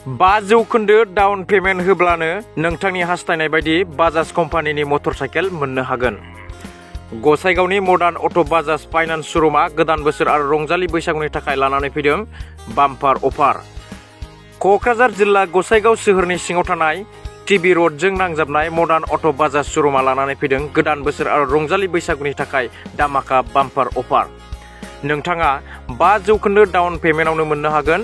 5% down payment होब्लानो नोंथांनि हास्थायनाय बायदि बाजाज कम्पानिनि मटरसाइकेल मोननो हागोन। गसाइगावनि मडार्न अट' बाजाज फाइनान्स श'रुमा गोदान बोसोर आरो रंजालि बैसागुनि थाखाय लानानै फैदों बाम्पार अफार। क'क्राझार जिल्ला गसाइगाव सोहोरनि सिङाव थानाय टिबि र'डजों नांजाबनाय मडार्न अट' बाजाज श'रुमा लानानै फैदों गोदान बोसोर आरो रंजालि बैसागुनि थाखाय दामाका बाम्पार अफार। नोंथाङा 5% डाउन पेमेन्टआवनो मोननो हागोन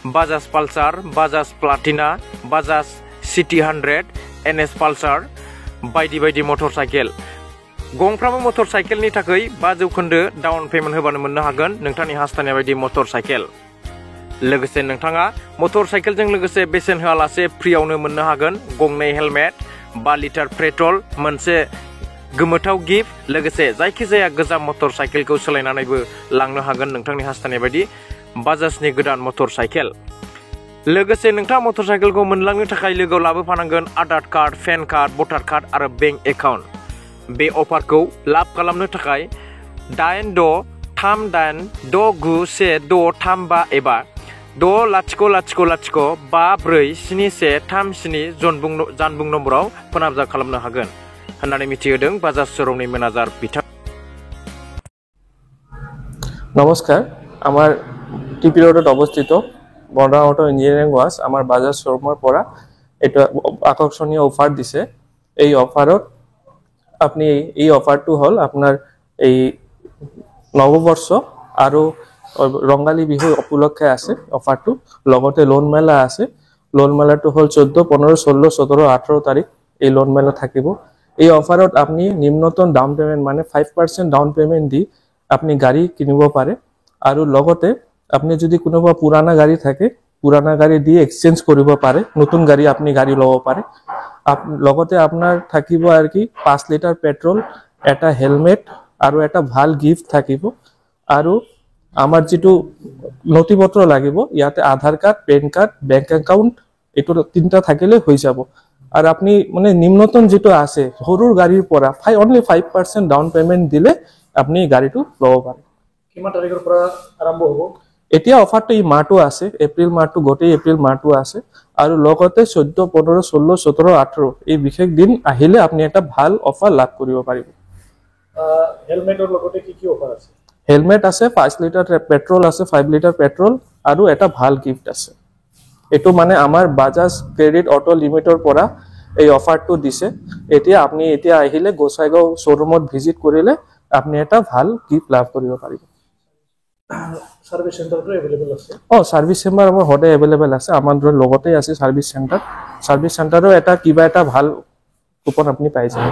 Bajaj Pulsar, Bajaj Platina, Bajaj city 100, NS Pulsar बायदि बायदि मटरसाइकेल। गंफ्रामबो मटरसाइकेलनि थाखाय 5% डाउन पेमेन्ट होबानो मोननो हागोन नोंथांनि हास्थायनाय बायदि मटरसाइकेल। लोगोसे नोंथाङा मटरसाइकेलजों लोगोसे बेसेन होआलासे फ्रियावनो मोननो हागोन गंनै हेलमेट, 5 लिटार पेट्रल, मोनसे गोमोथाव गिफ्ट, लोगोसे जायखिजाया गोजाम मटरसाइकेलखौ सोलायनानैबो लांनो हागोन नोंथांनि हास्थायनाय बायदि बाजाजनि गोदान मटरसाइकेल। लोगोसे नोंथाङा मटरसाइकेलखौ मोनलांनो थाखाय लोगोआव लाबोफानांगोन आधार कार्ड, पेन कार्ड, भटार कार्ड आरो बेंक एकाउन्ट। बे अफारखौ लाब खालामनो थाखाय 8638691635 एबा 6000547137 जानबुं नम्बराव फोनांजाब खालामनो हागोन होननानै मिथिहोदों बाजाज श'रुमनि मेनेजार बिथां। নমস্কার, আমার টিপি রোডত অবস্থিত মডার্ন অটো ইঞ্জিনিয়ারিং ওয়ার্কস আমার বাজাজ শোরুমের পরা এটা আকর্ষণীয় অফার দিছে। এই অফারত আপনি এই অফারটো হল আপনার এই নববর্ষ আৰু ৰঙালী বিহু উপলক্ষে আছে অফারটো। লগতে লোন মেলা আছে। লোন মেলাটো হল 14, 15, 16, 17, 18 তারিখ এই লোন মেলা থাকিব। এই অফারত আপনি নিম্নতম ডাউন পেমেন্ট মানে 5% ডাউন পেমেন্ট দি আপনি গাড়ি কিনিব পাৰে। আৰু লগতে আপনি যদি কোনোবা পুৰানা গাড়ি থাকে পুৰানা গাড়ি দিয়ে এক্সচেঞ্জ কৰিব পাৰে, নতুন গাড়ি আপনি গাড়ি ল'ব পাৰে। লগতে আপনাৰ থাকিব আৰ কি 5 লিটাৰ পেট্ৰোল, এটা হেলমেট আৰু এটা ভাল গিফট থাকিব। আৰু আমার যেটো নথিপত্র লাগিব ইয়াতে Aadhaar card, PAN card, bank account এটো তিনটা থাকিলে হৈ যাব। আর আপনি মানে নিম্নতম যেটো আছে সৰুৰ গাড়ীৰ পৰা অনলি 5% ডাউন পেমেন্ট দিলে আপনি গাড়ীটো ল'ব পাৰে। কিমান তাৰিখৰ পৰা আৰম্ভ হ'ব? এতিয়া অফাৰটো এই মাহটো আছে, এপ্ৰিল মাহটো, গোটেই এপ্ৰিল মাহটো আছে। আৰু লগতে 14, 15, 16, 17, 18 এই বিশেষ দিন আহিলে আপনি একটা ভাল অফার লাভ কৰিব পাৰিব। হেলমেটৰ লগতে কি কি অফাৰ আছে? হেলমেট আছে, 5 লিটাৰ পেট্ৰোল আছে, 5 লিটাৰ পেট্ৰোল আৰু এটা ভাল গিফট আছে। এটো মানে আমাৰ বাজাজ ক্ৰেডিট অটো লিমিটৰ পৰা এই অফাৰটো দিছে। আপনি আহিলে গোসাইগাঁও শ্বৰুমত ভিজিট কৰিলে আপনি এটা ভাল গিফট লাভ কৰিব পাৰিব। সাৰ্ভিস সেন্টাৰটো अवेलेबल আছে? সাৰ্ভিস চেম্বাৰ আমাৰ সদায় अवेलेबल আছে। আমাৰ লগতে আছে সাৰ্ভিস চেণ্টাৰ। সাৰ্ভিস চেণ্টাৰৰ এটা কিবা এটা ভাল কুপন আপনি পাই যাব।